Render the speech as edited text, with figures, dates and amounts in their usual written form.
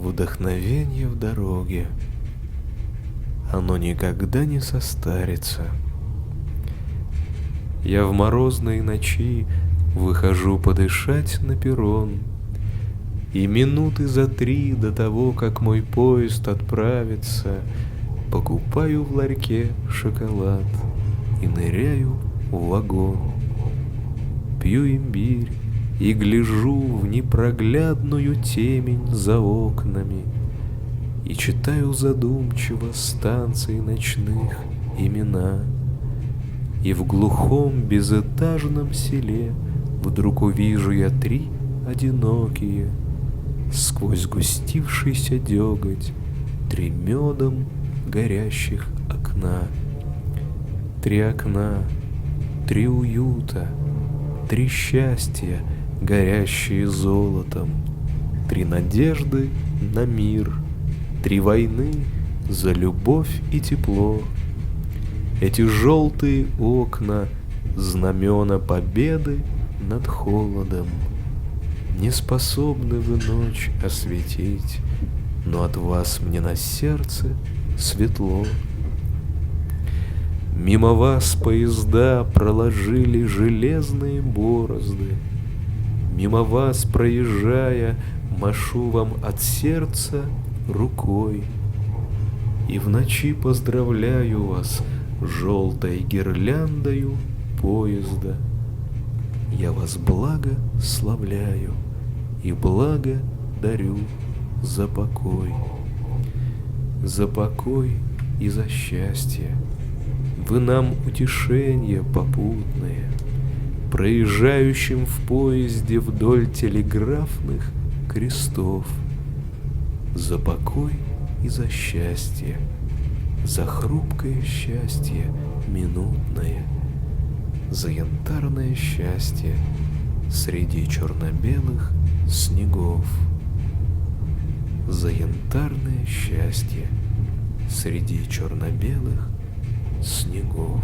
Вдохновенье в дороге, оно никогда не состарится. Я в морозные ночи выхожу подышать на перрон, и минуты за 3 до того, как мой поезд отправится, покупаю в ларьке шоколад и ныряю в вагон. Пью имбирь и гляжу в непроглядную темень за окнами, и читаю задумчиво станций ночных имена. И в глухом безэтажном селе вдруг увижу я 3 одинокие, сквозь сгустившийся деготь 3 медом горящих окна. 3 окна, 3 уюта, 3 счастья, горящие золотом, 3 надежды на мир, 3 войны за любовь и тепло. Эти желтые окна — знамена победы над холодом. Не способны вы ночь осветить, но от вас мне на сердце светло. Мимо вас поезда проложили железные борозды. Мимо вас, проезжая, машу вам от сердца рукой. И в ночи поздравляю вас желтой гирляндою поезда. Я вас благословляю и благодарю за покой. За покой и за счастье. Вы нам утешение попутное, проезжающим в поезде вдоль телеграфных крестов. За покой и за счастье, за хрупкое счастье минутное, за янтарное счастье среди черно-белых снегов. За янтарное счастье среди черно-белых снегов.